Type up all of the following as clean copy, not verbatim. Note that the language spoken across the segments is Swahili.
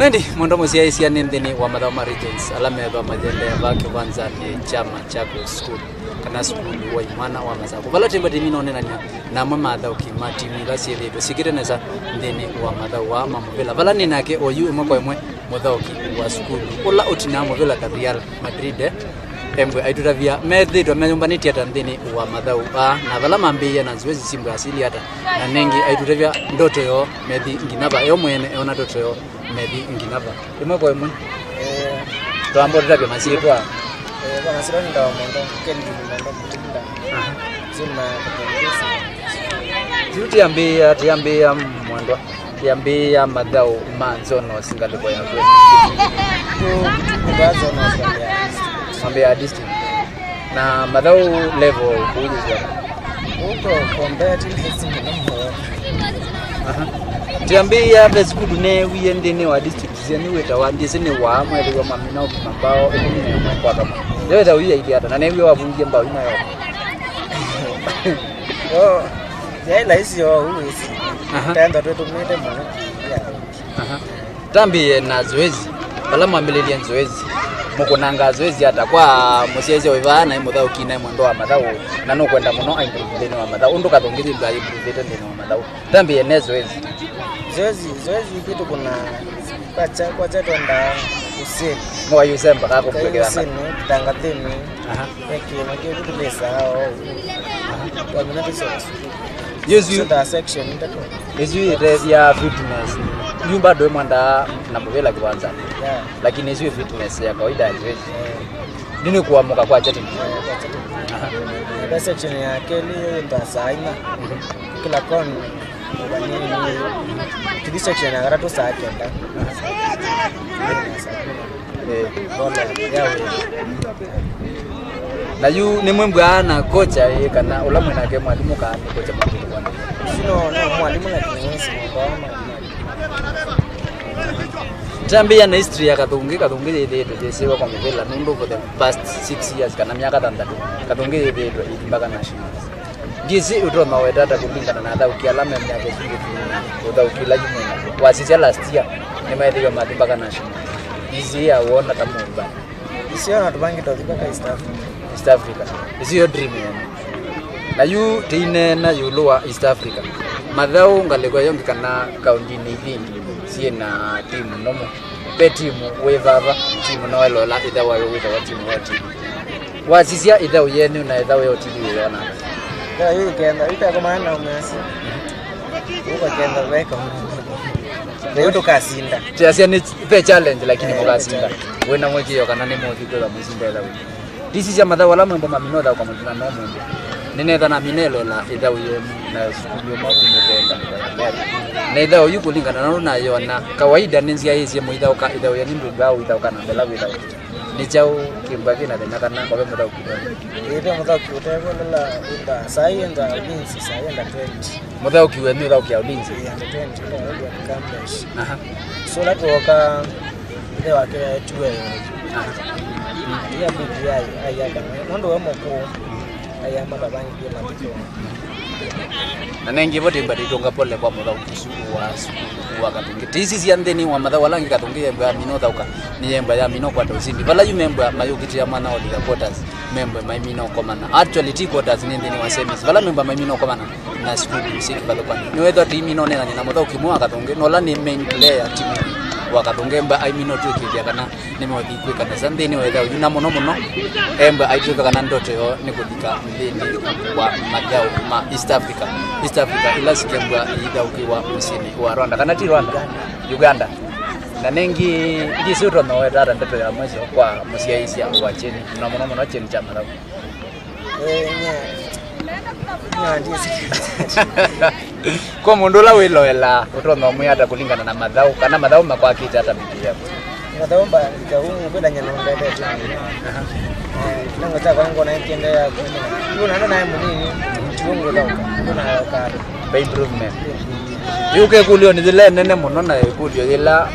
Endi mondo musiaisia nendeni wa Madhama Regions alame ya majende ya vaki kwanza ni chama chako school kana school wa imana wa mazako bala temba dimino nena na mama adau ki matimi la siele do sigire neza ndeni wa madau wa mamvela bala ninake oyu mko emwe modau ki wa school ola otinamo vela ka Real Madrid embwe aituravia medhi do menyumbani tiata ndeni wa madau na bala mambiye na ziwezi simbo asili hata na nengi aituravia ndoto yo medhi nginaba yo mwene ona ndoto yo medhi nginaba imwe kwa imwe tuambo turavia masiri kwa masiro ndo mondo kendi mondo kutinda zima kutengeneza tiambia mwandwa tiambia madau manzono singalikuwa ya kweli kubazo na Australia ambia district na madau level kuuliza huko competitive single tiambia bezikudu ne wiyendene wa district zeni weta wandise ne wa mwele wa mamina okimambao ekuni kwa kama leo wiya idiata na newe wavungie mbao ina yo ya laisi yo uwezi tenda twetu mwete mwana tambi na zoezi bala mwambelelia zoezi mukunanga zoezi hata kwa musieze wivana imudhao kina mwendo wa madhao na no kwenda muno improve wa madhao ndo kathongezi bla improve ndeno wa madhao tambi ene zoezi kitu kuna kwa cha twanda usini mwa yusemba kako mpekea usini tangatini eki kitu pesa kwa minati source Yesu da section ndako Yesu ya fitness nyumba ndo mwanda na mvela kwanza lakini Yesu fitness ya kawaida ya nini kuamuka kwa chati da section ya keli ndo saina kila kon nini kidi section ya garatu saa kenda na yu ni mwembwa na kocha kana ulamwe na ke mwalimu ka ni kocha mwalimu bwana sino mwalimu na kinesi mbona tambia na history ya kathungi ile tujesewa kwa mvela nundo for the past 6 years kana miaka 6 kathungi ile mpaka national gizi utoma wedata kulingana na adha ukialama miaka 20 udha ukila jumla wasija last year ni maendeleo mpaka national gizi ya uona tamumba sio natubangi tozika East Africa is your dream na you tine na yuloa East Africa madhao ngalego yongi kana kaunti ni vingi sie na timu nomo be timu wevava timu no elola idawa yo wita timu wa timu wasisia idao yenu na idao yo timu yona ya yu kenda ita kwa maana umesi uko kenda weka leo tukasinda tiasia ni the challenge lakini mukasinda wena mwekiyo kana ni modi kwa musinda dawo this is madhao wala mambo mamino dawo kama tuna no mambo ninetha na minelo la idao yenu na studio mabu mtenda na idao yuko lingana na yona kawaida ninzia hizi muidao ka idao ya nimbu gao idao kana bela idao ni chao kimbaki na tena kana kwa mtao kidogo ile mtao kidogo la unda saienda ulinzi saienda 20 mtao kiwe mtao kia ulinzi ya 20 ndio campus so la toka ile wakati tuwe ya bibi ya kama ndo wamo kwa aya mababangi pia matiko na nengi vote mbaditonga pole kwa mtao kusuku wa katungi tisi ya ndeni wa madhao walangi katungi ya minotha uka ni yemba ya mino kwa dozindi bala yu member mayukiti ya mana odiga quarters member my mino komana actually t quarters ni ndeni wa semis bala member my mino komana na school music bala kwa ni weather team ino nena na mtao kimwa katungi no la ni main player team wakatunge mba I mino tu kidia kana nimewadi kweka na sandeni weather yuna mono emba aituka kana ndoto yo ni kudika ndeni wa madhao ma East Africa ila sikembwa ida ukiwa msini wa Rwanda kana ti Rwanda Uganda na nengi ngisi utono wedara ndoto ya mwezi kwa musia isi ya kwa chini na mono chini cha mara kwa mundola weloela utono muyata kulingana na madhao kana madhao makwa kita hata bibi yako madhao mba kaungu kwenda nyano ndende tu nango cha kwangu na kiende ya kuna ndo naye munini chungu ndo kuna ka by improvement yuke kulio ni zile nene muno na kulio ila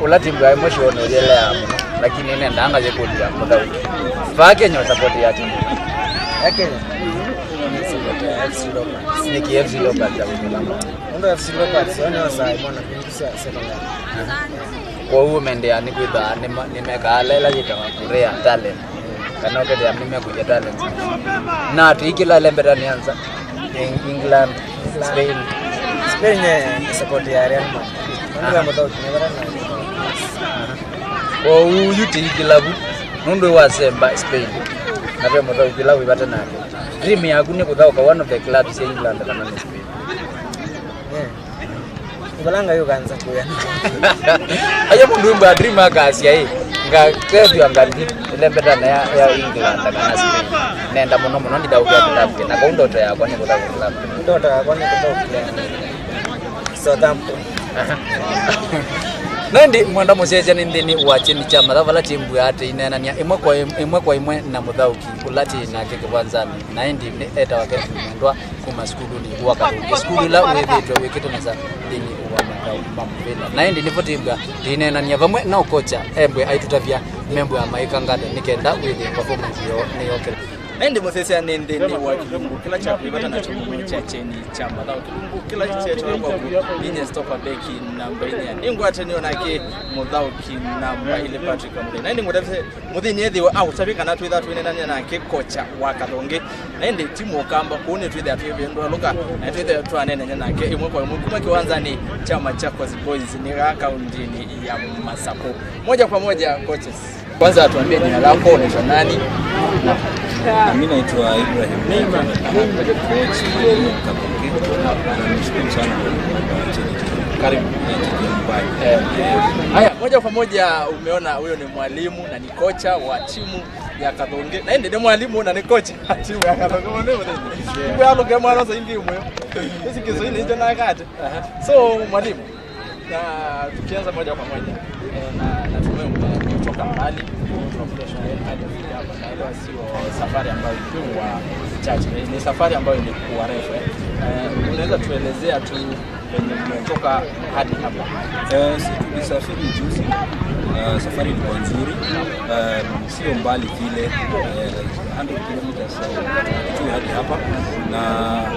ulatimba emotion ile ya muno lakini nenda anga je kulia madhao fake nyo support yake yake ni KFC Leopards ya Ulambo ndo FC Leopards wana wasai mwana kinisa sekondari kwa hiyo mendea ni kwitha nimekalela jitawa kurea talent kana okete nimekuja talent na tikila lembera nianza England Spain support ya Real Madrid ndio mtao tunabara na kwa hiyo tikila nundu wa semba Spain na pia mtao kila wibata na dream yangu ni kuthauka one of the clubs in England kana ni Spain Balanga yo kanza kuya. Ayo mundu mba dream akasia hii. Nga ketu angali ile mbeta na ya England kana Spain. Nenda muno muno ndidaukia club na kwa ndoto yako ni kutaka club. Ndoto yako ni kutaka Southampton. Nendi mwenda museja nindini wache ni chama thavala timbu ate inenania imwe kwa imwe na muthauki kulati na keke kwanzani na endi eta wake ndwa kuma skulu ni waka skulu la wethitwe wikite na za dini wa matau mamuvela na endi nivotimba inenania vamwe na kocha embwe aitutavia membo ya maika ngade nikenda with performance yo ni okay. Endi musesia nende ni wa Kilungu kila cha kuipata na chombo cha cheni cha madhao Kilungu kila cha chombo kwa binye stopper beki namba ile ningo atenio nake mudhao kinamba ile Patrick Amule na endi ngudafise mudhini ethiwe au tabika na twitha twinenania nake kocha wa Kathonge na endi timu okamba kuone twitha twibendwa luka na twitha twanenenya nake imwe kwa imwe kuma kiwanza ni chama cha Boys ni kaundini ya Masako moja kwa moja coaches kwanza atuambie jina lako unaitwa nani? Mimi naitwa Ibrahim Mika na coach Kathonge na nishukuru sana kwa chini. Karibu haya moja kwa moja umeona huyo ni mwalimu na ni kocha wa timu ya Kathonge na ndiye mwalimu na ni kocha wa timu ya Kathonge ndio hapo kama anaanza hivi mwe hizi Kiswahili hizo na kati so mwalimu na tukianza moja kwa moja na tumetoka mbali tunafundisha hadi hapa na ile sio safari ambayo ilikuwa chache ni safari ambayo ilikuwa refu unaweza tuelezea tu venye mmetoka hadi hapa sisi tulisafiri juzi safari ilikuwa nzuri sio mbali vile 100 kilometers tu hadi hapa na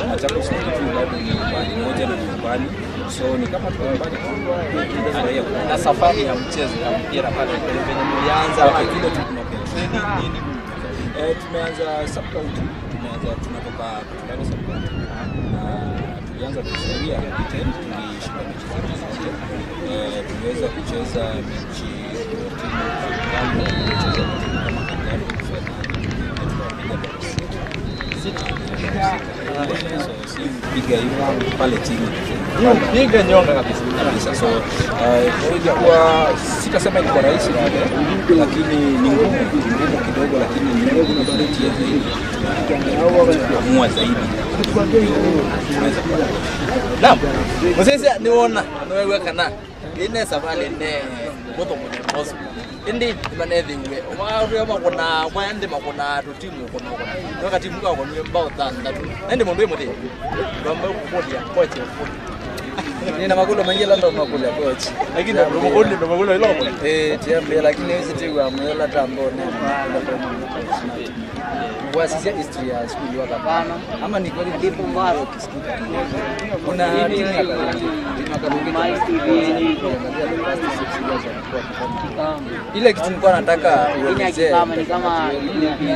Machakos tu bado ni mbali moja na mbali so ni kama tuko mbali na safari ya mchezo ya mpira pale venye mlianza kile training nini tumeanza sub-county tunatoka Dar es Salaam tulianza kufikiria weekend tulishinda mechi zote tuliweza kucheza mechi kama piga hiyo pale chini piga nyonga kabisa so ilikuwa sitasema ilikuwa rahisi lakini ni ngumu kidogo lakini ni ngumu kupitia zaidi kuamua zaidi tunaweza naam msese niona wewe kana ine safari ne moto moto indi manethiwe wa makona kwande makona timu kono wakati muka kwa mbao tanda ndi mundu muthi ngombe kupodia kocha nina magulo mangila ndo magulo ya coach lakini ndo magulo ilo tiambe lakini hizi timu amela tambone kwa sisi history ya school waka pana ama ni kweli ndipo mbaro kisikika kuna timu ya ile kitu nilikuwa nataka uelezee kama ni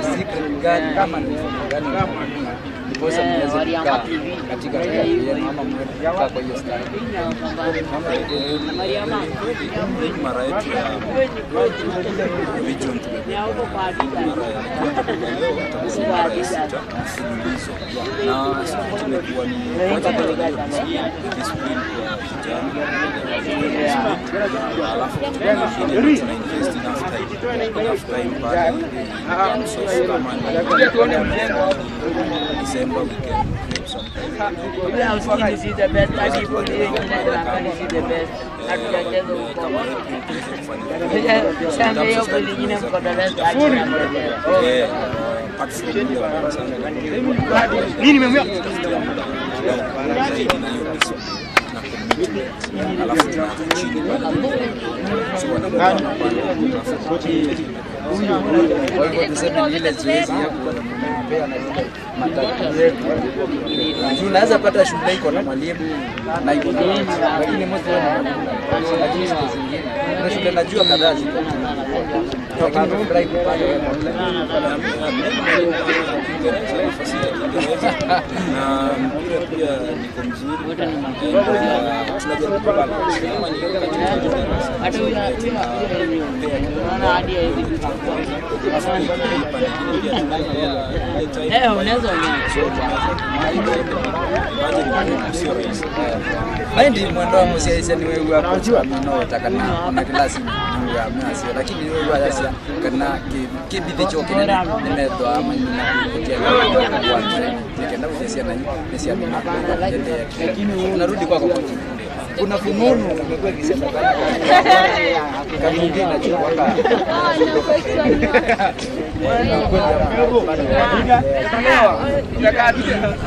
secret gani kama ni gani ndiposa mnaweza kukaa katika yenu ama mmekaa kwa hiyo style mara yetu ya region na sisi tumekuwa ni discipline kwa vijana alafu tuna invest enough time pale so kama ni December we can create some time see the best people doing see the best nini memea alafu chini Kwa hivyo tuseme ni ile zoezi ya kumpea na ile matatu yetu. Unaweza pata shule iko na mwalimu na iko na lakini most wao lakini shule zingine kuna shule najua kadhaa ziko lakini private pale na pia niko mzuri tunajaribu kubalance kama ni hata unaweza Ndi mwendo wa musiaisa ni wewe hapo jua mnaotaka na klasi ni ya mnasi lakini wewe yasa kana kibidi choke na nimetoa ama ninakuja kwa nikaenda kusia na nisia mimi lakini unarudi kwako kuna fununu umekuwa ikisema kama mwingine anachukua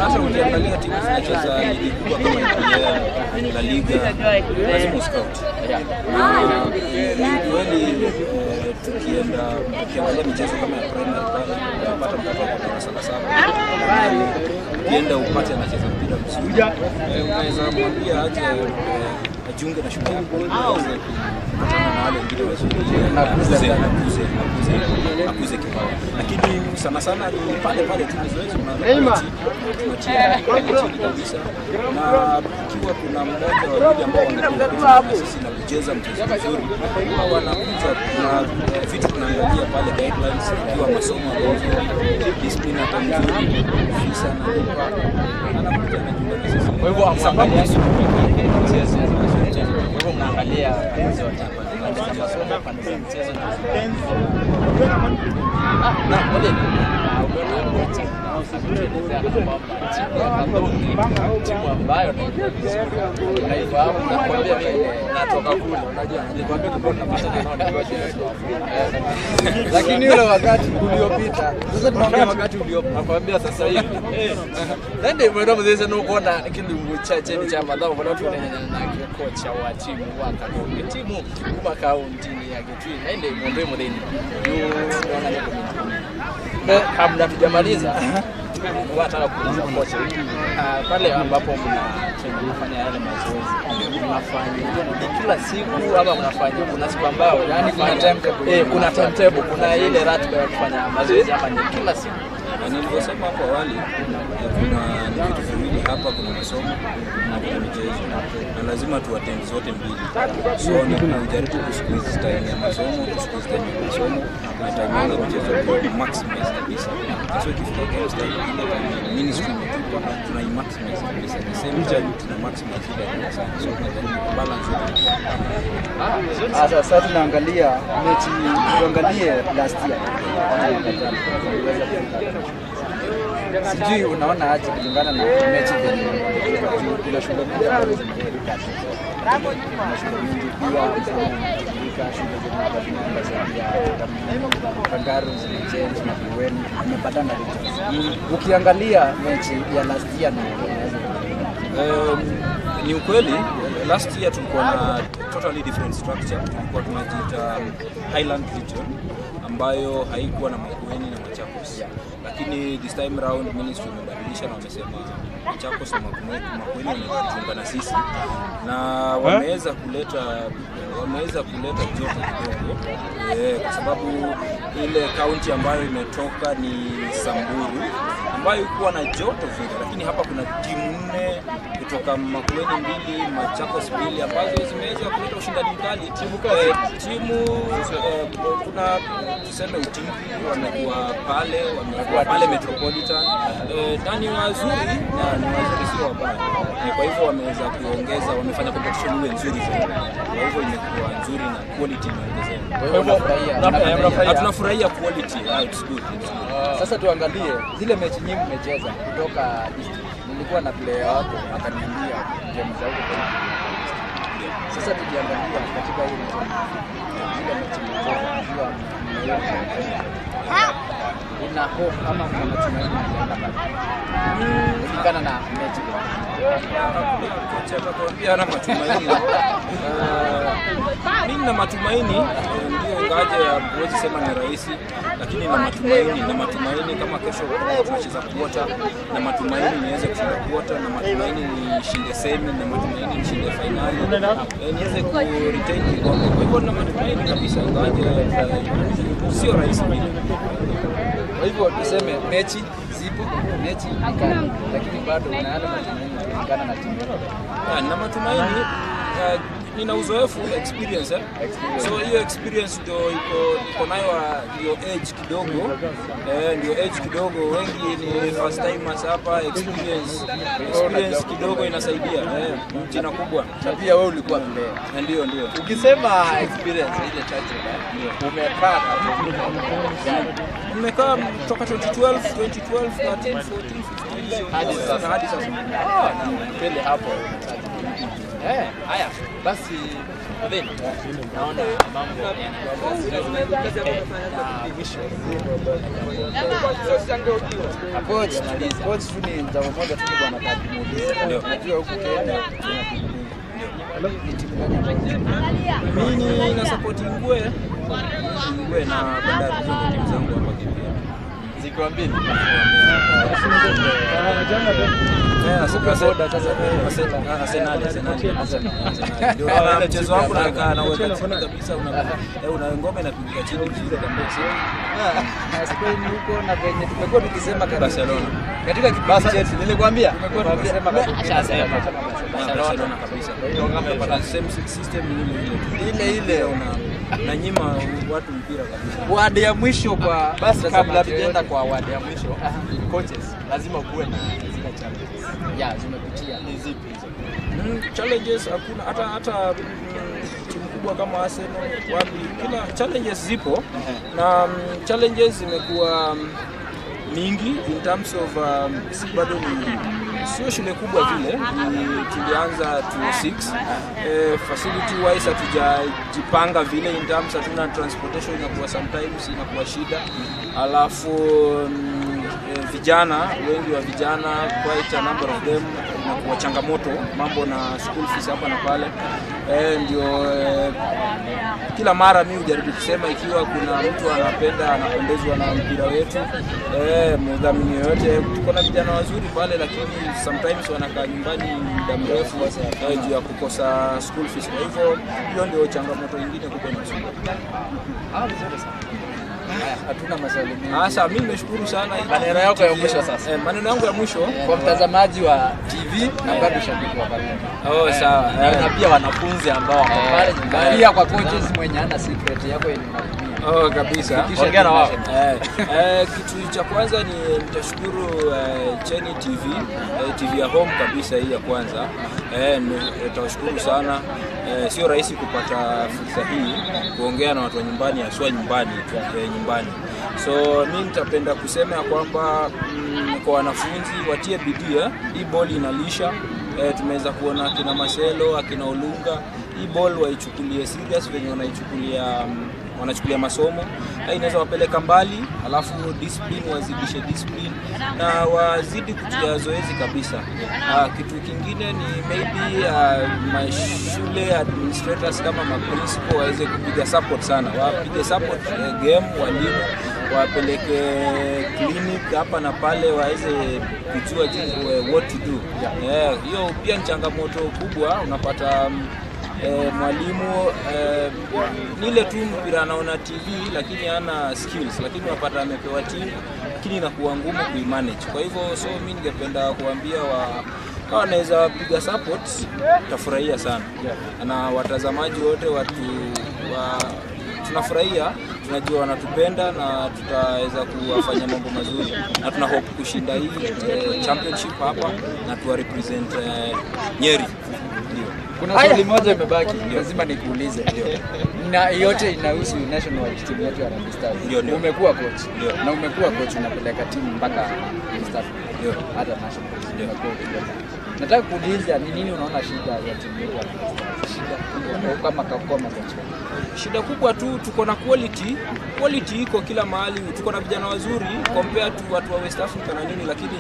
hasa ukiangalia timu zinacheza ligi kubwa kama La Liga lazima scout. Kweli tukiangalia michezo kama ya Premier unapata mtoto wa darasa la 7 ukienda upate anacheza mpira mzuri unaweza mwambia aje ajiunge na shule yako aweze kukutana na wale wengine wazuri akuze kipawa, lakini sana sana ni pale tu zoezi tunatia kabisa, na ikiwa kuna mmoja wa wale ambao wanakuja sisi na kucheza mchezo mzuri wanakuja na vitu tunaangalia pale guidelines ikiwa masomo ambayo discipline hata mzuri sana anakuja na kujiunga sisi. Kwa hivyo sababu mchezo hivyo mnaangalia kazi zote masomo pande za mchezo na model timu ambayo naifahamu na kuambia mimi natoka kule, unajua nilikwambia tulikuwa tunapata nao lakini yule wakati uliopita sasa tunaongea wakati uliopita nakwambia sasa hivi ndio mwendo mzee no kuona kindu chache ni chama dao wala tunaendelea na kocha wa timu wa Kakonge timu kwa kaunti ya Kitui na ndio mwendo mdeni kabla tujamaliza tunataka kuuliza kocha pale ambapo mnafanya yale mazoezi mnafanya kila siku ama mnafanya kuna siku ambao yani kuna timetable kuna ile ratiba ya kufanya mazoezi hapa ni kila siku. Nilivyosema hapo awali kuna vitu viwili hapa, kuna masomo na kuna michezo na lazima tuattend zote mbili. So tunajaribu kusqueeze time ya masomo, kusqueeze time ya masomo na time ya michezo kwa maximize kabisa. So ikifika game time ile ministry tuna maximize kabisa. The same time tuna maximize ile sana. So tunajaribu balance it. Sasa tunaangalia mechi, tuangalie last year. Sijui unaona aje kulingana na mechi bila shule mingi ambazo zimeharibika. Shule mingi pia zimeharibika, shule za Kangaro zimechange na Buweni imepatana regions. Ukiangalia mechi ya last year na ni ukweli last year tulikuwa na totally different structure. Tulikuwa tunajiita Highland Region ambayo haikuwa na Makueni na Machakos. Lakini this time round ministry imebadilisha na wamesema Machakos na Makueni wamejiunga na sisi na wameweza kuleta joto kidogo kwa sababu ile county ambayo imetoka ni Samburu ambayo ilikuwa na joto vile, lakini hapa kuna timu 4 kutoka Makueni 2, Machakos 2 ambazo zimeweza kuleta ushindani mkali. Kuna tuseme Utingi wamekuwa pale Metropolitan na ni wazuri sio wabaya. Kwa hivyo wameweza kuongeza, wamefanya competition iwe nzuri zaidi. Kwa hivyo imekuwa nzuri na quality imeongezeka. Kwa hivyo tunafurahia quality, it's good. Sasa tuangalie zile mechi nyingi mmecheza kutoka district. Nilikuwa na player wako akaniambia game za huko. Sasa tukiangalia katika ile mechi mmoja ina hope kama kuna matumaini kwenda mbali kulingana na mechi kocha atakwambia ana matumaini. Mimi na matumaini ndio ingaje huwezi sema ni rahisi, lakini na matumaini kama kesho tunacheza quarter, na matumaini niweze kushinda quarter, na matumaini nishinde semi, na matumaini nishinde finali, niweze ku retain kikombe. Kwa hivyo na matumaini kabisa, ingaje sio rahisi vile. Kwa hivyo tuseme mechi zipo, mechi nikali, lakini bado unaanza matumaini kulingana na timu. Na matumaini nina uzoefu, experience. So hiyo experience ndio iko nayo, ndio age kidogo, wengi ni first timers hapa, experience kidogo inasaidia, jina kubwa. Na pia wewe ulikuwa player. Ndio. Ukisema experience ile chache, umekaa toka 2012, 13, 14, 15 hadi sasa. Pele hapo. Haya basi, naona mambo coach ni jambo moja tu bwana kumuuliza. Najua huko Kenya mimi na support Ingwe na Bandari, timu zangu hapa Kenya. Ziko mbili. Arsenal. Ndio mchezo wangu na weka chini kabisa, una ngome inapiga chini vizuri kabisa. Spain huko na venye tumekuwa tukisema Barcelona. Katika kipindi chetu nilikwambia tumekuwa tukisema Barcelona kabisa. Ndio same system ile na nyima watu mpira kabisa. Wadi ya mwisho kwa basi, kabla tujaenda kwa wadi ya mwisho, coaches lazima kuwe na zile challenges. Zimepitia Ni zipi hizo? Challenges hakuna, hata timu kubwa kama Arsenal wapi, kila challenges zipo, na challenges zimekuwa mingi in terms of si bado ni sio shule kubwa vile, tulianza 26 facility wise hatujajipanga vile, in terms hatuna transportation, inakuwa sometimes inakuwa shida, alafu vijana wengi wa vijana, quite a number of them, inakuwa changamoto mambo na school fees hapa na pale. Ndio kila mara mimi hujaribu kusema ikiwa kuna mtu anapendezwa na mpira wetu, mdhamini yote, tuko na vijana wazuri pale, lakini sometimes wanakaa nyumbani muda mrefu juu ya kukosa school fees. Kwa hivyo hiyo ndio changamoto nyingine kubwa inasumbua. hatuna maswali mengi. Sasa mimi nimeshukuru sana. Maneno yako ya mwisho sasa. Maneno yangu ya mwisho Kwa mtazamaji wa TV na bado shabiki wa Ballon. Sawa. Na pia wanafunzi ambao wako pale nyumbani. Pia kwa coaches mwenye ana secret yako inatumia. Kabisa. Ongea na wao. Kitu cha kwanza ni nitashukuru Cheni TV ya home kabisa, hii ya kwanza. Nitawashukuru sana. Sio rahisi kupata fursa hii kuongea na watu wa nyumbani, haswa nyumbani. So mimi nitapenda kusema kwamba kwa wanafunzi watie bidii, hii ball inalisha. Tumeweza kuona akina Marcelo, akina Olunga, hii ball waichukulie serious venye wanachukulia masomo. Inaweza wapeleka mbali, alafu discipline, wazidishe discipline na wazidi kutia zoezi kabisa. Kitu kingine ni maybe mashule administrators kama principal waweze kupiga support sana. Wapige support game, walimu wapeleke clinic hapa na pale, waweze kujua what to do. Hiyo pia ni changamoto kubwa. Unapata mwalimu nile tu mpira anaona TV lakini hana skills, lakini unapata amepewa timu lakini inakuwa ngumu kuimanage. Kwa hivyo mimi ningependa kuambia kama wanaweza piga support, tutafurahia sana. Na watazamaji wote tunafurahia, tunajua wanatupenda na tutaweza kuwafanya mambo mazuri, na tuna hope kushinda hii championship hapa na tuwa represent Nyeri. Kuna swali moja imebaki, lazima nikuulize. Na yote inahusu national team yetu ya Harambee Stars. Umekuwa coach na umekuwa coach, unapeleka timu mpaka East Africa, hata national. Nataka kuuliza ni nini unaona shida ya timu yetu ya Harambee Stars? Kama coach. Shida kubwa tu, tuko na quality iko kila mahali, tuko na vijana wazuri compare to watu wa West Africa na nini, lakini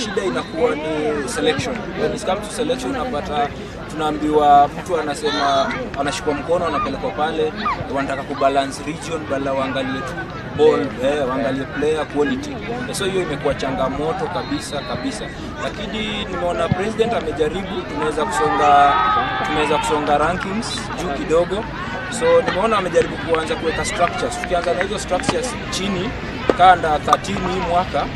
shida inakuwa ni selection. When it comes to selection, unapata tunaambiwa mtu anasema anashikwa mkono anapelekwa pale, wanataka kubalance region bala waangalie tu ball, waangalie player quality. So hiyo imekuwa changamoto kabisa, lakini nimeona president amejaribu, tunaweza kusonga rankings juu kidogo. So nimeona amejaribu kuanza kuweka structures. Tukianza na hizo structures chini kanda 13 hii mwaka,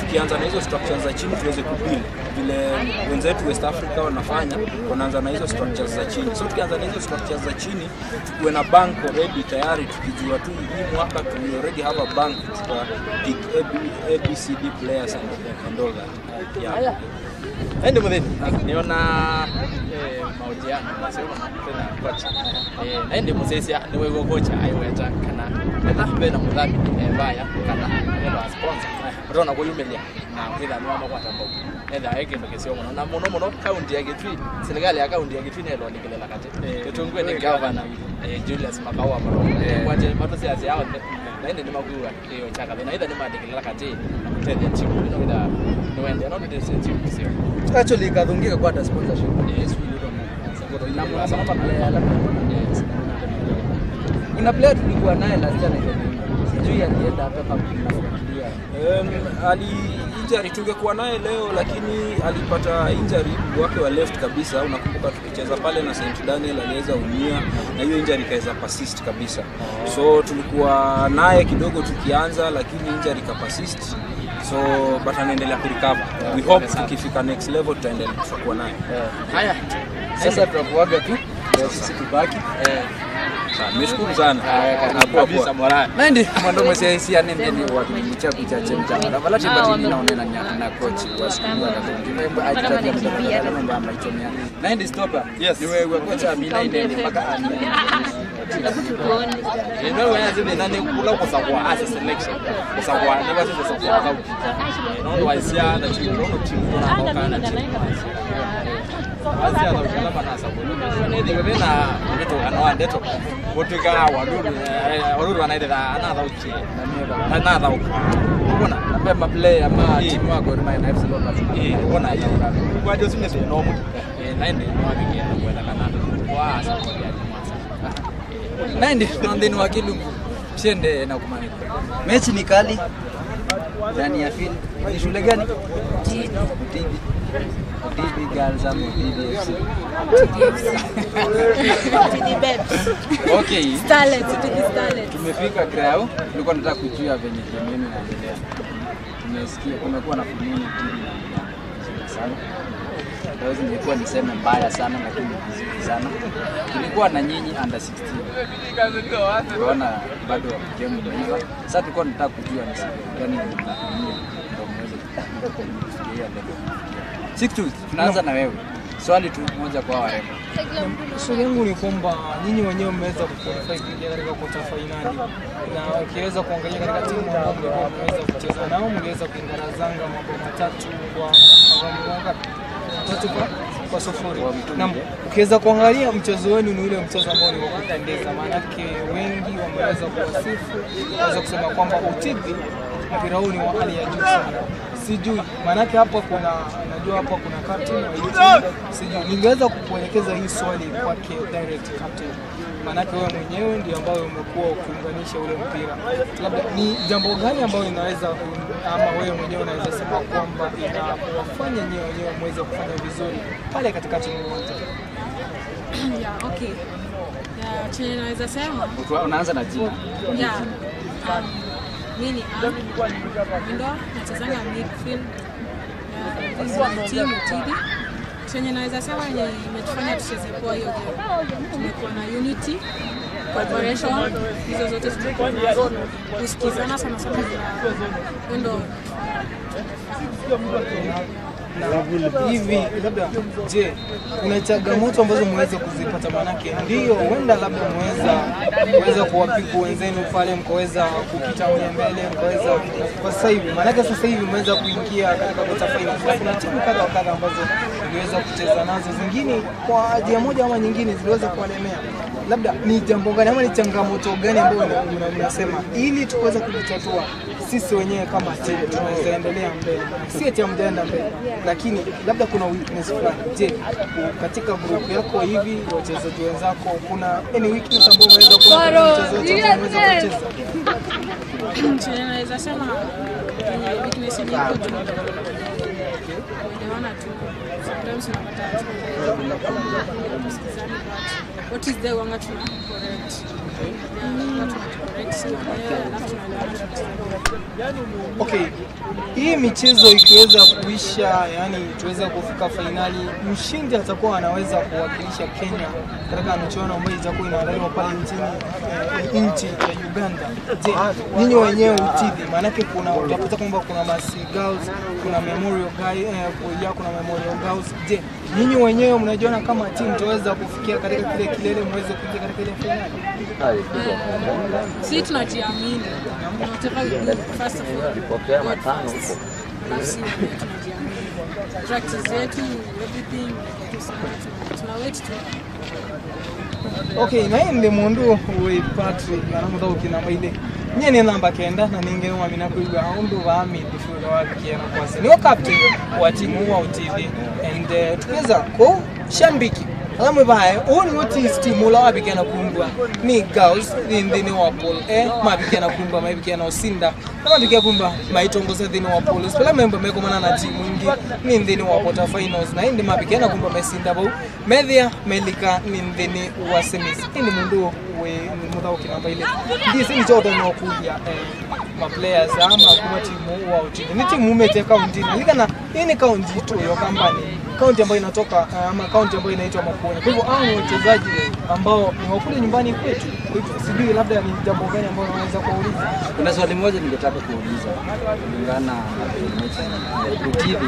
tukianza na hizo structures za chini tuweze kubuild vile wenzetu West Africa wanafanya, wanaanza na hizo structures za chini. So tukianza na hizo structures za chini, tuwe na bank already tayari, tukijua tu hii mwaka we already have a bank for pick ABCD players and all that. Yeah. Ende mudhini niona mahojiano nasema tena coach ende musesia ni wewe coach aiweta kana ndathe na mudhani baya kana ndio sponsor rona kwa yumelia na kwitha ni wama kwata mbao etha ege mbekesio muno na muno county ya Kitui serikali ya county ya Kitui nelo nikilela kati tutungwe ni governor Julius Makawa maro kwaje matosi yao na ende ni makuwa hiyo chaka na ida ni madikilela kati kutetea timu ndio ida niwende no ndio sensitive sio actually kadhungika kwa sponsorship kuna player tulikuwa naye last year sijui alienda hapa kufikiria injury tungekuwa naye leo, lakini alipata injury wake wa left kabisa. Unakumbuka tukicheza pale na St Daniel aliweza umia na hiyo injury kaisa persist kabisa. So tulikuwa naye kidogo tukianza, lakini injury ka persist. So but anaendelea kurecover. We hope tukifika next level tutaendelea kuwa naye. Haya. Sasa tutakuaga tu sisi tubaki. Nimeshukuru sana. Kabisa morale. Nandi mwando mwesi ya nende ni watu mchapu cha chemcha. Na balati bati ninaona na coach wa siku ya Tumemba ajitakia mtapia na mambo ambayo itomia. Nandi stopper. Ni wewe coach amina inde mpaka ani. Ndio wewe zime nani kula kusakwa as selection. Kusakwa ni watu kusakwa kwa. Ndio waisia na timu na kana timu. Wazi ya kila bana sababu ni ndio bena ndio kana ndeto botika waduru anaenda anadauki unaona napema play ama timu yako ndio na FC Leopards unaona hiyo kwa hiyo zime sio normal naende mwabikia kwenda kana wa sababu ya timu naende ndio ni wakili siende na kumani mechi ni kali ndani ya field ni shule gani TV girls ama TDFC. Okay. Starlet. Tumefika Grau, tulikuwa tunataka kujua venye game yenu inaendelea. Tumesikia kumekuwa na fununu sana. Leo nilikuwa niseme mbaya sana lakini vizuri sana. Tulikuwa na nyinyi under 16. Tunaona bado game imeiva. Sasa tulikuwa tunataka kujua ni siku gani mnatumia ndio mweze kufikia level. Siku tunaanza na wewe. Swali tu moja kwa warembo. Swali langu ni kwamba nyinyi wenyewe mmeweza kuqualify kuingia katika quarter finali na ukiweza kuangalia katika timu ambayo mmeweza kucheza nao mliweza kuingarazanga mabao matatu kwa sufuri. Na ukiweza kuangalia mchezo wenu ni ule mchezo ambao ni wa kupendeza, maana yake wengi wameweza kuwasifu, waweza kusema kwamba utibi mpira huu ni wa hali ya juu sana. Sijui maana yake hapa najua hapa kuna captain wa timu. Sijui ningeweza kukuelekeza hii swali kwake direct captain. Maana yake wewe mwenyewe ndio ambao umekuwa ukiunganisha ule mpira. Labda ni jambo gani ambalo linaweza ama wewe mwenyewe unaweza sema kwamba inawafanya nyewe wenyewe muweze kufanya vizuri pale katika timu yote? Yeah, okay. Yeah, chenye naweza sema unaanza na jina. Yeah. Mimi ndo nachezanga midfield ya timu TD. Chenye naweza sema imetufanya tucheze poa hiyo game. Tumekuwa na unity, cooperation, hizo zote zimekuwa nazo. Kusikizana sana ndo hivi. Labda je, kuna changamoto ambazo mweze kuzipata? Manake ndio huenda labda mweza kuwapiku wenzenu pale mkaweza kupita mbele mkaweza kwa sasa hivi, manake sasa hivi mweza kuingia katika quarter final. Kuna timu kadha ambazo ziliweza kucheza nazo, zingine kwa ajili moja ama nyingine ziliweza kuwalemea. Labda ni jambo gani ama ni changamoto gani ambayo unasema ili tuweze kujitatua sisi wenyewe kama timu tunaweza endelea mbele? Si eti mjaenda mbele, lakini labda kuna weakness fulani. Je, katika group yako hivi wachezaji wenzako kuna any weakness ambayo unaweza kuona mchezaji unaweza kucheza? Naweza sema weakness ni kwa tu. Naona tu sometimes unapata what is the wanga tuna correct. Okay, hii michezo ikiweza kuisha, yani tuweza kufika finali, mshindi atakuwa anaweza kuwakilisha Kenya katika michuano ambayo itakuwa inaandaliwa pale nchi ya Uganda. Je, ninyi wenyewe UTV, maana yake utapata kwamba kuna Mercy Girls, kuna Memorial kuna Memorial Girls. Je, ninyi wenyewe mnajiona kama timu mtaweza kufikia katika kile kilele, mweze kufikia katika ile finali? Sisi tunajiamini. First of all, matano huko. Practice yetu, everything, tunawait tu. Okay, na hii ndi mundu we Patrick na namuda ukinamba ile. Nye ni namba kenda na ninge mwamina kuiga undu vami difuga wakiena kwase. Ni captain wa timu wa UTV and tukeza ko shambiki. Alamu bae oni woti timu la wabikena kumbwa ni girls ndini wa Paul mabikena kumbwa mabikena osinda mabikena kumbwa maitongoza ndini wa Paul spela member meko mana na timu nyingi ni ndini wa quarter finals na ndi mabikena kumbwa mesinda bau media melika ni ndini wa semis ndi mundu we muda ukinamba ile ndisi ni jodo no kuja ma players ama kuma timu wa UTV ni timu umete county nikana ini county tu yo company kaunti ambayo inatoka ama kaunti ambayo inaitwa Makueni. Kwa hivyo hao ni wachezaji ambao ni wakule nyumbani kwetu. Kwa hivyo sijui labda ni jambo gani ambalo unaweza kuuliza. Kuna swali moja ningetaka kuuliza kulingana na mechi ya UTV.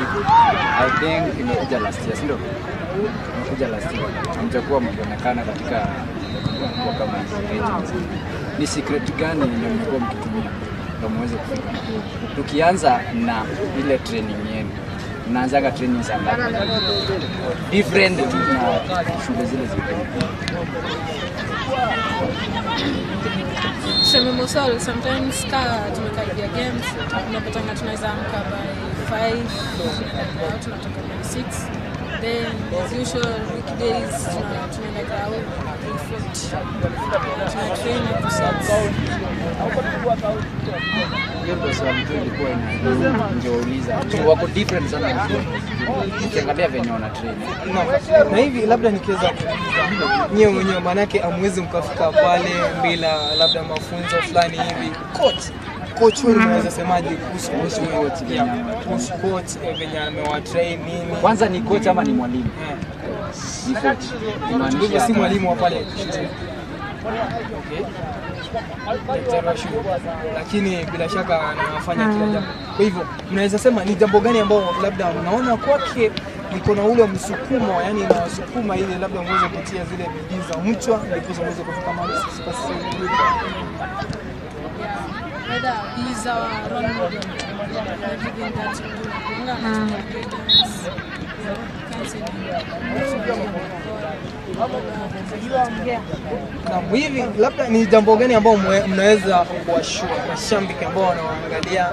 I think imekuja last year, sio? Imekuja last year. Mtakuwa mkionekana katika kwa kama agents. Ni secret gani ndio mlikuwa mkitumia ndio muweze kufika? Tukianza na ile training yenu. Naanzaga training sana different na shule zile zingine. Sema mosol sometimes tumekaribia games tunapatanga tunaweza amka by 5 tunatoka by 6 then as usual weekdays tunaenda ground tuna train at sets. Hiyo ndio swali tu ilikuwa ingeuliza. Wako different sana. Ukiangalia venye wana train. Na hivi labda nikiweza nyewe mwenyewe manake amwezi mkafika pale bila labda mafunzo fulani hivi. Coach wewe unaweza semaje kuhusu coach venye amewatrain nini? Kwanza ni coach ama ni mwalimu? Ni coach. Ndio si mwalimu wa pale. Lakini bila shaka anafanya kila jambo. Kwa hivyo mnaweza sema ni jambo gani ambao labda mnaona kwake niko na ule msukumo, yani inawasukuma ile labda muweze kutia zile bidii za mchwa ndipo muweze kufika mahali sasa. He's our role model. Giving that to na hivi labda ni jambo gani ambao mnaweza kuwashua mashabiki ambao wanaangalia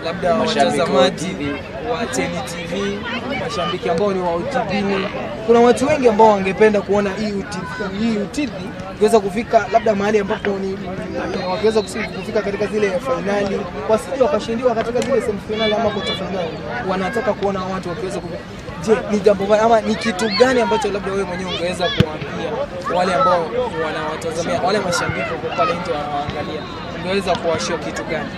labda watazamaji wa Cheni TV, mashabiki ambao ni wa UTV? Kuna watu wengi ambao wangependa kuona hii UTV iweza kufika labda mahali ambapo ni wakiweza kufika katika zile finali, wasije wakashindiwa katika zile semi finali ama quarter finali. Wanataka kuona watu wakiweza kufika. Je, ni jambo gani ama ni kitu gani ambacho labda wewe mwenyewe ungeweza kuwaambia wale ambao wanawatazamia, wale mashabiki kwa pale nje wanaangalia, ungeweza kuwashia kitu gani?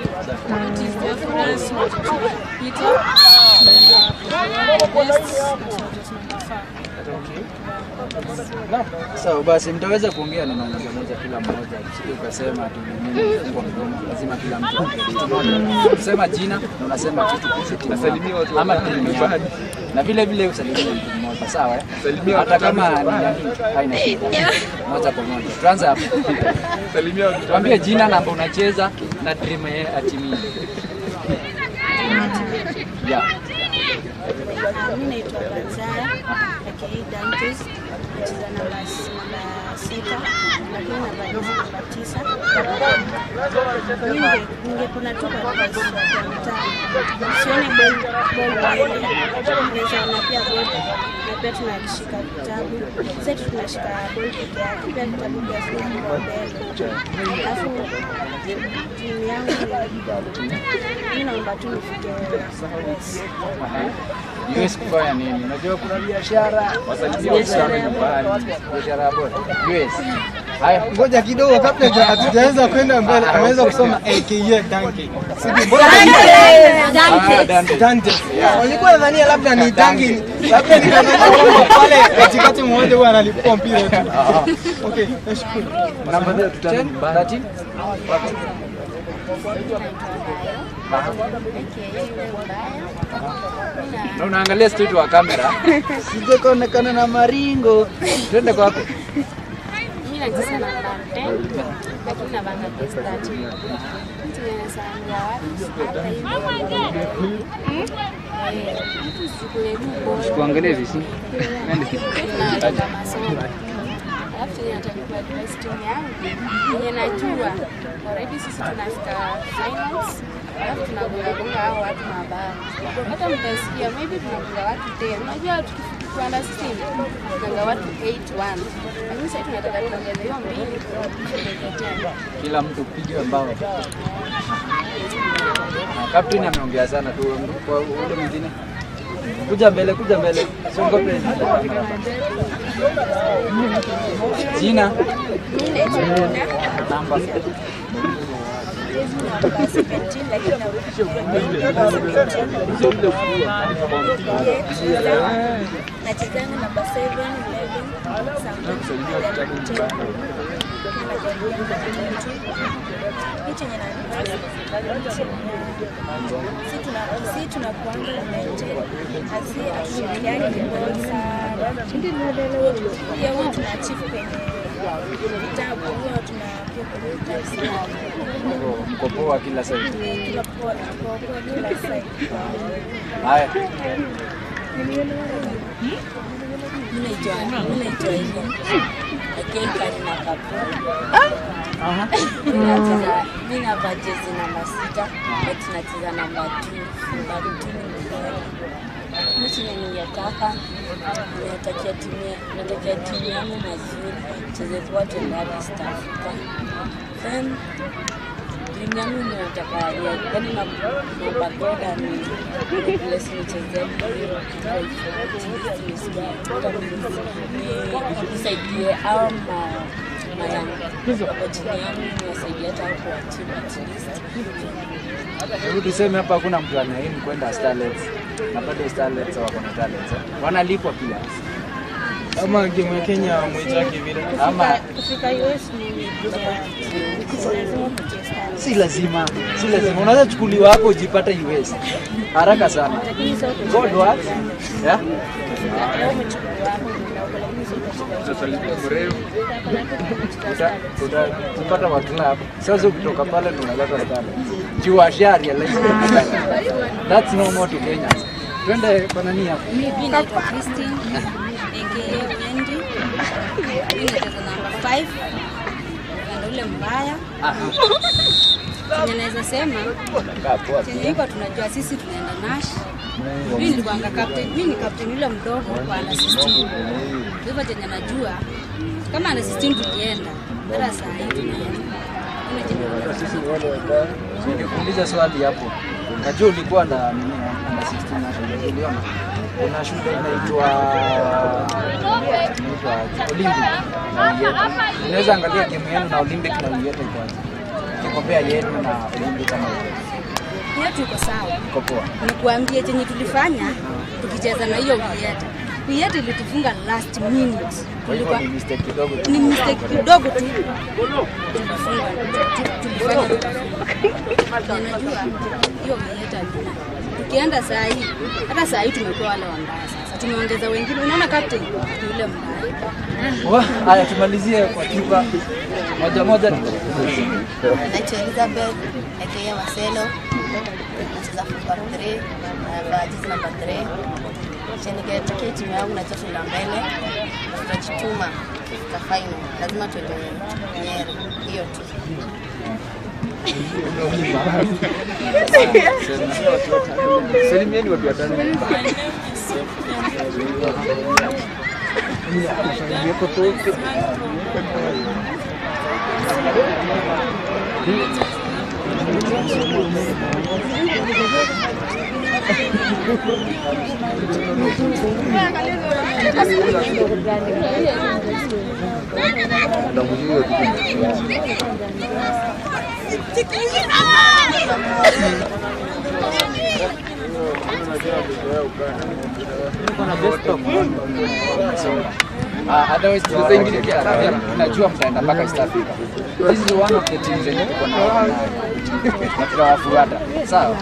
So basi mtaweza kuongea neno moja kila mmoja, sio ukasema tu mimi kwa mdomo, lazima kila mtu aongee. Sema jina na unasema kitu positive, nasalimia watu ama timu yako, na vile vile usalimie mtu mmoja, sawa salimia hata kama ni haina moja kwa moja. Tuanze hapo. Salimia watu, tuambie jina, namba unacheza na dream ya timu. Yeah. Mimi naitwa Bazaya. aka Dantes, nacheza namba 6, lakini namba 9. Ningependa tu kwa sione ball naweza na pia ball na pia tunashika vitabu. Sasa tunashika ball peke yake, pia vitabu pia tunashika mbele. Alafu timu yangu mimi naomba tu nifike US kufanya nini? Unajua kuna biashara, wasaidie nyumbani, biashara bora. US. Haya, Ngoja kidogo kabla hatujaanza kwenda mbele, ameweza kusoma aka Danke. Dante. Walikuwa nadhania labda ni Danke. Labda nikadhania kwamba pale katikati mmoja huwa analipua mpira tu. Okay, nashukuru. namba 13. Na unaangalia straight wa kamera. Sije kuonekana na maringo. Twende kwako. mimi nacheza namba 10, lakini na banga best 30. Kuangalia visi. Alafu ninataka advice timu yangu yenye najua already sisi tunafika finals, alafu tunagonga hao watu mabao. Hata mtasikia maybe tunagonga watu 10. Unajua tukifuata system tunagonga watu 8-1. Lakini sasa tunataka tuongeze hiyo mbili Kila mtu pige mbao. Captain ameongea sana tu kwa ule mwingine. Kuja mbele. Songope. Jina. Namba. nachezanga namba 7, 11, si tunakuanga united, hatushirikiani kibosa, pia huwa tunaachieve kwenye vitabu, huwa tunapokuta Mkopoa kila side. kila side. Haya. Ninaitwa hivi. Akeka na kapu. Mimi navaa jezi namba 6, na tunacheza namba 2, namba 2. Mimi ningetaka natakia timu yangu mazuri, cheze kwa tendari East Africa. Then timu yangu ninataka yaani namba goda ni place nicheze nisaidie au mayanga kwa timu yangu, niwasaidie hata kwa timu at least. Hebu tuseme hapa hakuna mtu anayeini kwenda Starlets. Na bado Starlets wako na talents. Wanalipwa pia. Ama game ya Kenya mwitaki vile. Ama Kufika US ni si lazima. Unaweza chukuliwa hapo ujipata US. Haraka sana. God works. Yeah. Utapata wa club. Sasa ukitoka pale ndo unaleta Starlets. Jua shari realize. That's no more to Kenya. Twende kwa nani hapo? Mimi naitwa Christine, aka Wendy. Mimi nacheza namba 5. Ndio ule mbaya. Naweza sema chenye iko tunajua sisi tunaenda Nash. Mimi nilikuwa captain, mimi ni captain yule mdogo kwa under 16. Hivyo chenye najua kama under 16 tukienda hata saa hii tunaenda. Nikuuliza swali hapo. Najua ulikuwa na nini under 16 national. Uliona? Kuna shule inaitwa Olympic. Unaweza angalia game yenu na Olympic na Uyete kwanza. Ukikompea yenu na Olympic kama hiyo. Yetu iko sawa. Iko poa. Nikuambie chenye tulifanya tukicheza na hiyo Uyete. Uyete ilitufunga last minute. Kwa hivyo ni mistake kidogo tu. Ni mistake kidogo tu. Tulifanya. Unajua hiyo Uyete alikuwa. Tukienda saa hii, hata saa hii tumekuwa wale wambaya sasa. Tumeongeza wengine. Unaona captain yule mbaya. Haya tumalizie kwa kipa. Moja ni. Naitwa Elizabeth, aka Marcelo. Nacheza for 3, jezi namba 3. nikitakia timu yangu na tutasonga mbele, tutajituma kufika final, lazima tuende Nyeri, hiyo tu. Salimieni watu watano. Otherwise tunaingia pia najua mtaenda mpaka East Africa. This is one of the teams zenye tuko na tunawafuata. Sawa.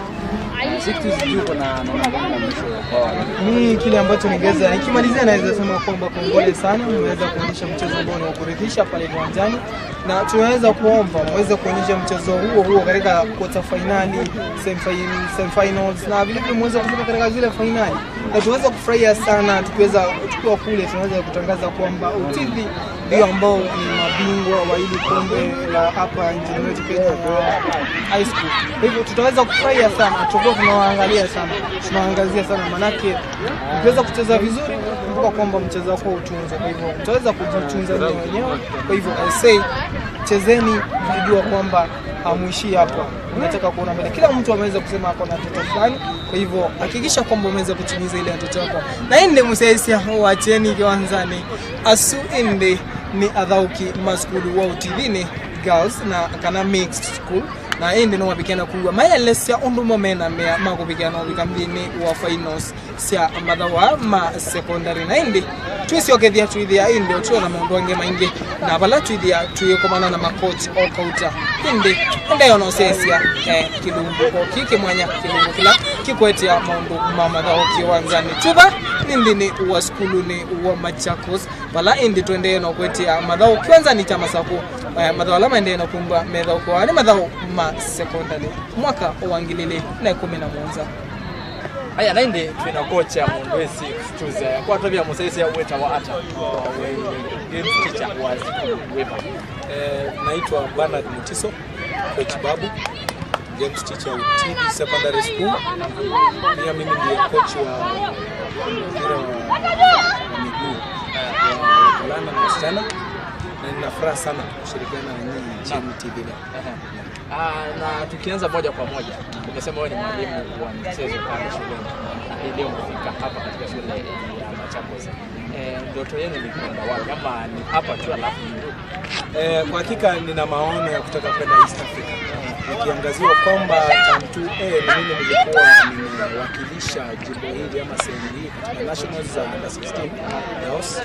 Mimi kile ambacho ningeweza nikimalizia naweza sema kwamba kongole sana, mmeweza kuonyesha mchezo ambao unakuridhisha pale uwanjani, na tunaweza kuomba muweze kuonyesha mchezo huo katika quarter finali, semi-finals na vile vile muweze kufika katika zile finali, na tuweza kufurahia sana tukiweza kuchukua kule. Tunaweza kutangaza kwamba UTV ndio ambao ni mabingwa wa hili kombe la hapa nchini wetu Kenya high school. Hivyo tutaweza kufurahia sana, tutakuwa tunawaangazia sana manake tuweza kucheza vizuri, kumbuka kwamba mchezo wako utunzwe. Kwa hivyo tutaweza kujitunza wenyewe. Kwa hivyo I say chezeni mkijua kwamba hamuishi hapa, unataka kuona mbele. Kila mtu ameweza kusema hapo na ndoto fulani, kwa hivyo hakikisha kwamba umeweza kutimiza ile ndoto yako. Na ende msaisia waacheni kiwanzani asu ende ni Athauki Maskulu wa UTV ni girls na kana mixed school na ende no wabikana kuwa mayalesia undumo mena mea makubikana wikambini wa finals sia madhawa ma secondary na ende tuisiokethia tuithia ende tuona maundu ange maingi na bala tuithia tuyikomana na macoach okauta ende yono sesia kilumbuko kike mwanya kilumbuko kila kikwetia maundu mamadhao kiwanzani tuba nindini uwa skulu ni uwa Machakos bala ende tuende no kwetia madhao kiwanzani chama sako madhao lama ende no kumba medhao kwa ni madhao ma secondary mwaka wangilile na 11. Aya nainde twina kocha Mondwesi tuza kwa tabia Mosesi ya weta wa ata game teacher was Weber. Naitwa Bernard Mutiso, coach Babu, games teacher wa UTV Secondary School. Pia mimi ndiye coach wa mpira wa miguu wa Kalana na wasichana, na ninafuraha sana kushirikiana na nyinyi timu TV leo. Na tukianza moja kwa moja, umesema wewe ni mwalimu wa michezo pale shuleni. Leo umefika hapa katika shule ya Machakos. Ndoto yenu ni kwenda wapi ama ni hapa tu alafu ndio? Kwa hakika nina maono ya kutaka kwenda East Africa. Nikiangaziwa kwamba Tam 2A mimi nilikuwa nimewakilisha jimbo hili ama sehemu hii katika nationals za under 16 girls,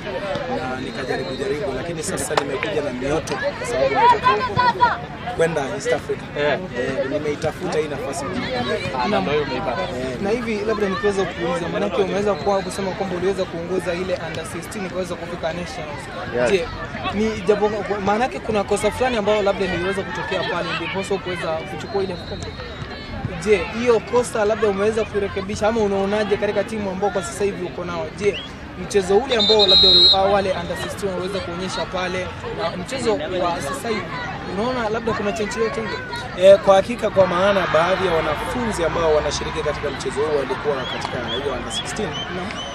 na nikajaribu, lakini sasa nimekuja na mioto kwa sababu nataka kwenda East Africa. Nimeitafuta hii nafasi na ndio umeipata. Na hivi labda nikiweza kuuliza, maana yake umeweza kusema kwamba uliweza kuongoza ile under 16 ikaweza kufika nationals. Je, ni jambo maana yake kuna kosa fulani ambao labda niliweza kutokea pale ndipo kuweza kuchukua ile kombe? Je, hiyo kosa labda umeweza kurekebisha ama unaonaje katika timu ambao kwa sasa hivi uko nao? Je, mchezo ule ambao labda wale under 16 waweza kuonyesha pale na mchezo wa sasa hivi unaona labda kuna change yote ile? Kwa hakika, kwa maana baadhi ya wanafunzi ambao wanashiriki katika mchezo huu walikuwa katika hiyo under 16,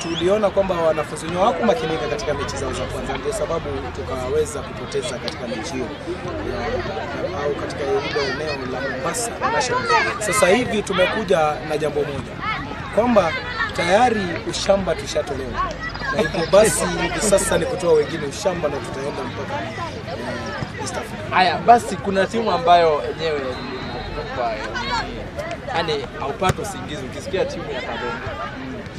tuliona kwamba wanafunzi wenyewe hawakumakinika katika mechi zao za kwanza, ndio sababu tukaweza kupoteza katika mechi hiyo au katika ile eneo la Mombasa National. Sasa hivi tumekuja na jambo moja kwamba tayari ushamba tushatolewa, na hivyo basi hivi sasa ni kutoa wengine ushamba na tutaenda mpaka East Africa. Haya basi, kuna timu ambayo yenyewe inakupa yani haupata usingizi ukisikia timu ya Kadongo.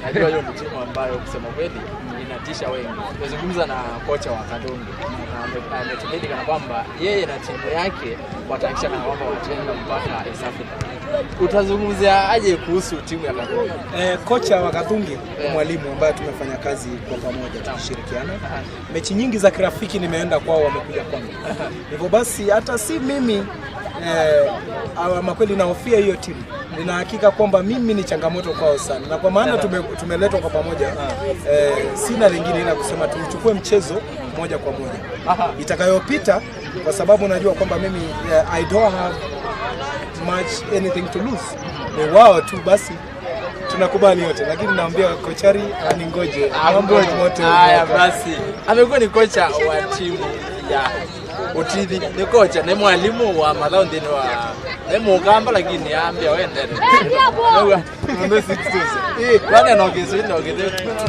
Najua hiyo ni timu ambayo kusema kweli inatisha wengi. Tumezungumza na kocha wa Kadongo na ametuahidi kana kwamba yeye na timu yake watahakikisha kana kwamba wataenda mpaka East Africa. Utazungumzia aje kuhusu timu ya Kadongo? Kocha wa Kadongo ni mwalimu ambaye tumefanya kazi kwa pamoja tukishirikiana. Mechi nyingi za kirafiki nimeenda kwao, wamekuja kwangu. Hivyo basi hata si mimi ama kweli nahofia hiyo timu. Nina hakika kwamba mimi ni changamoto kwao sana, na kwa maana tumeletwa kwa pamoja, sina lingine ila kusema tuchukue mchezo moja kwa moja itakayopita, kwa sababu najua kwamba mimi I don't have much anything to lose. Ni wao tu basi, tunakubali yote, lakini naambia kochari aningoje. Haya basi, amekuwa ni kocha wa timu ya Otithi, ni kocha, ni mwalimu wa Mathao ndani wa Mugamba, lakini ambia wende ndio 6 bwana anaongeza ndio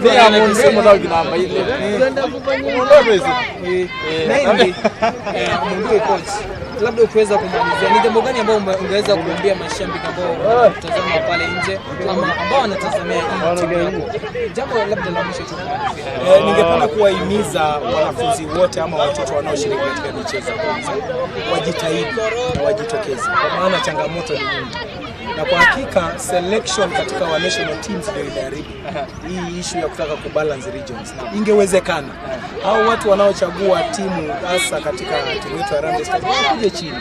ni amunde Mathao kinamba ile Mundu coach, labda ukiweza kumalizia ni jambo gani ambao ungeweza kuambia mashabiki ambao wanatazama pale nje ama ambao wanatazamia jambo labda la mwisho tu? Ningependa kuwahimiza wanafunzi wote ama watoto wanaoshiriki katika michezo wajitahidi na wajitokeze, kwa maana changamoto ni nyingi, na kwa hakika selection katika wa national teams ndio inaharibu hii issue ya kutaka kubalance regions. Ingewezekana hao watu wanaochagua timu hasa katika timu yetu ya Harambee Stars wakuje chini,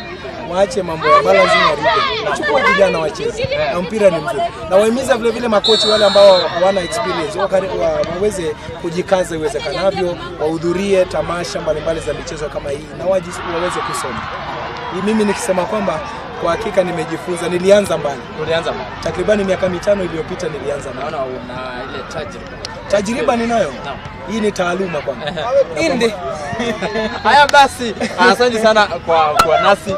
waache mambo ya balancing ya region, chukua vijana wacheze, na mpira ni mzuri. Na wahimiza vile vile makochi wale ambao hawana experience waweze kujikaza iwezekanavyo, wahudhurie tamasha mbalimbali za michezo kama hii na waweze kusoma. Mimi nikisema kwamba kwa hakika nimejifunza, nilianza mbali. Ulianza mbali. Takribani miaka 5 iliyopita nilianza mbali. Naona una ile tajriba ninayo. Hii ni taaluma kwangu. Indi. Haya basi, asante sana kwa nasi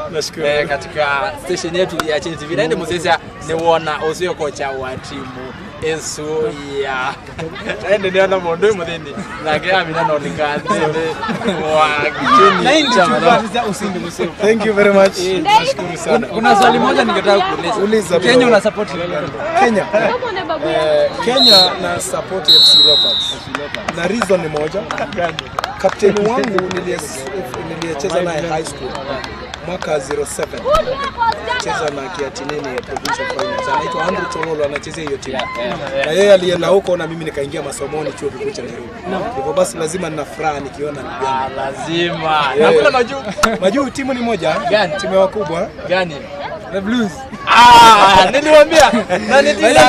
katika station yetu ya Chini TV. Naende Muzeza niwona usio kocha wa timu Ensu ya ende niona mondo muthini na kaya mina nonekana wa Chini cha usindi mseo. Thank you very much. Nashukuru sana. Kuna swali moja ningetaka kuuliza. Kenya una support Kenya? Kenya na support FC Leopards. Na reason ni moja. Captain wangu niliyecheza naye high school mwaka 07. Cheza na Kiatineni provincial finals. Anaitwa Andrew Tololo, anachezea hiyo timu. Na yeye alienda huko na mimi nikaingia masomoni chuo kikuu cha Nairobi. Hivyo basi lazima nina furaha nikiona ndugu yangu. Lazima. Na kula Majuu timu ni moja. Gani? Timu ya wakubwa. Gani? The Blues. Niliwaambia. Na nilienda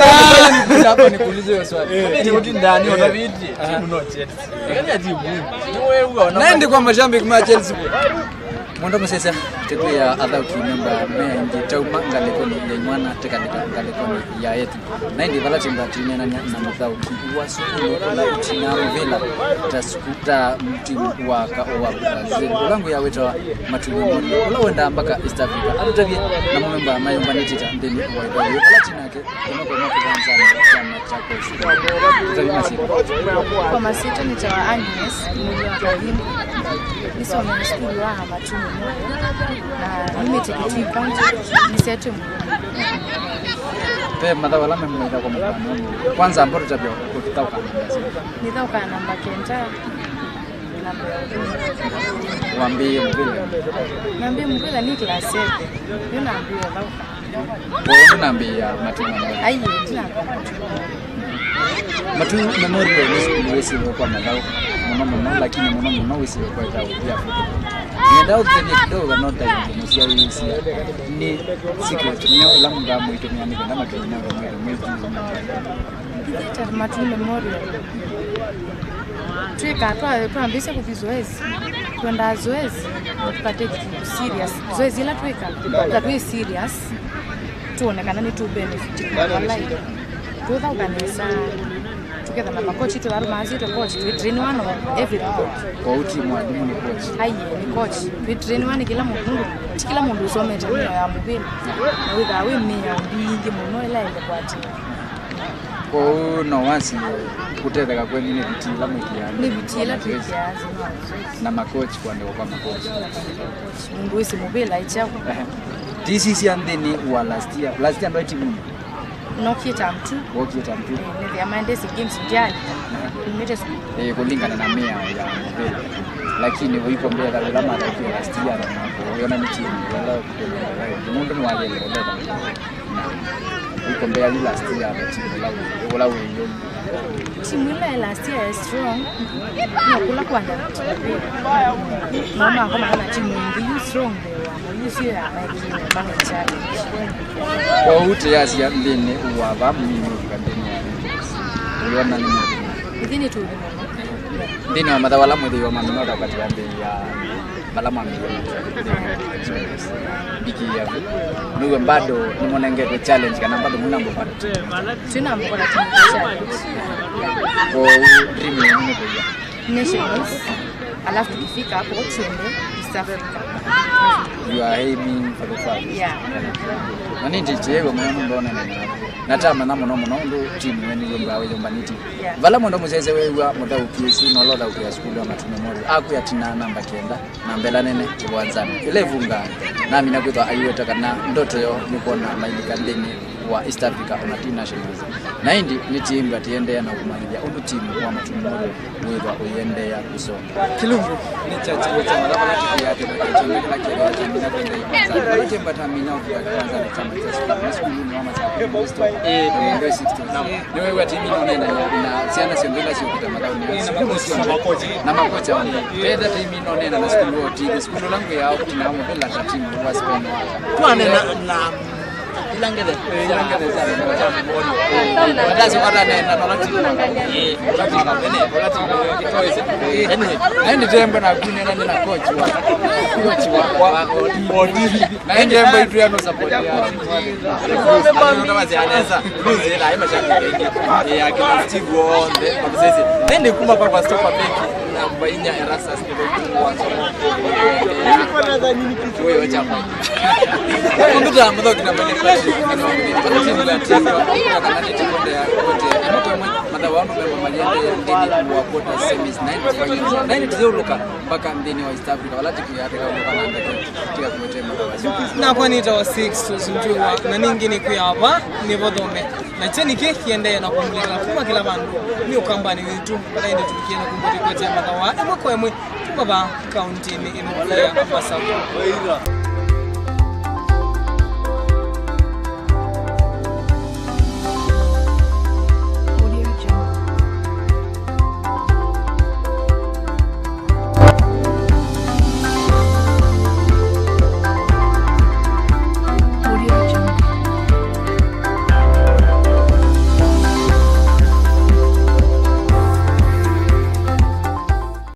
hapa nikuulize hiyo swali. Timu ndani unavidi. Timu no Chelsea. Gani ya timu? Ni wewe naende kwa mashabiki ma Chelsea. Mondo Muzeza ya athauki memba mengi tauma ngalekoni ya imwana tekalika ngalekoni ya yetu na ndi vala timba tine na muthauki wa sukulu la utina vela taskuta mtimu wa Brazil langu ya wetwa matulimo ula wenda mpaka East Africa atutavye na memba mayomba nitita ndeni wa idadi latina yake unako mwakianza chama chako tutavye masiku kwa masito ni tawa Agnes mmoja wa karibu nisome shule wa Matumu na nimeteketi kaunti nisetu pe Mathao alama mmoja kwa mfano kwanza ambao tutabia kutauka nitauka namba kenta namba waambie mbele ni class 7 ninaambia tauka wewe unaambia Matumu aiye tuna Matumu memorial ni siku wesi kwa Mathao mama lakini mama wesi kwa Mathao pia Ngendao kwenye kidogo nota ya msia ni secret niyo lamunga mwitumia ni kama Kenya kwa Matumu memorial tuika kwa ambisa kuvizoezi kwenda zoezi tukate serious zoezi la tuika tukatwe serious tuonekana ni tu benefit kwa life tuweza kuganisa together na coach to Almazi to coach we train one every coach mwalimu ni coach aiye ni coach we train one kila mundu usome timu ya mubili na witha we mia mbingi muno ila ile kwati kwa no wasi kutetheka kweli ni vitila mwikiana ni vitila tukiazi na makochi kwa ndio kwa makochi mundu wisi mubili aichao this is yandeni wa last year ndio timu Nokia mtu. Ni ya Mondays games jana. Kulingana na mia ya mbele. Lakini wiko mbele ya lama ya last year na kuona ni timu wala mundu ni wale ndio. Wiko mbele ya last year na timu wala wengi. Timu ile last year is strong. Ni kula kwanda. Mama kama ana timu nyingi strong. Kwa ute ya sia ndene uwava mimi kandeni. Uliona ni mmoja. Idhini tu. Ndini wa madawala mwezi wa maminota wakati wa mbele ya balama milioni. Biki ya niwe bado ni mwanengete challenge kana bado muna mbo bado. Tuna mbona challenge. Kwa dream ni mimi kwa. Nationals. Alafu tukifika hapo tuende East Africa. You are aiming for the flag. Yeah. Nani ndichewe mwana mbona nani. Natama na muno ndo timu wenu yomba yomba niti. Vala mondo muzeze wewa muda ukisi no loda ukia school ya matume mori. Aku ya tina namba kenda na mbela nene kuanzana. Ile vunga nami nakwitwa ayiweta kana ndoto yo nikona mailika ndeni wa East Africa on nationals. Na hindi ni timu atiendea na kumalizia undu timu kwa matume mori wewa uendea kusonga. Kilungu ni chache cha malaba lati ya tena chembe la kile ya jamii kwenda kwanza. Wala temba tamina kwa kwanza ni chama cha school ni mama za Kristo. Ndio 60. Ni wewe timu inaenda na siana sembela sio kutamadao ni na makocha wale. Peda timu inaenda na school langu yao tunao mbele la timu wa Spain. Tuane na ilangele wadazi wada na nolati lati ngabene lati kitoese ndio tembe na kuni na coach wa na ndio mbo itu ya no support ya ndio basi anaweza lose la ima shaka ya kina Steve Wonde kwa sisi ndio kuma kwa stopper beki na mbainya Erasmus ndio kwa wewe chapa ndio ambapo tunapenda na kwa nita wa 6 tuzinjua na nyingine kwa hapa ni vodome na cheni keki ende na kumulika kuma kila bandu ni ukambani wetu baadaye ndio tukienda kumbuka kwa tema kwa mwe kwa ba county ni ino ya Ambassador.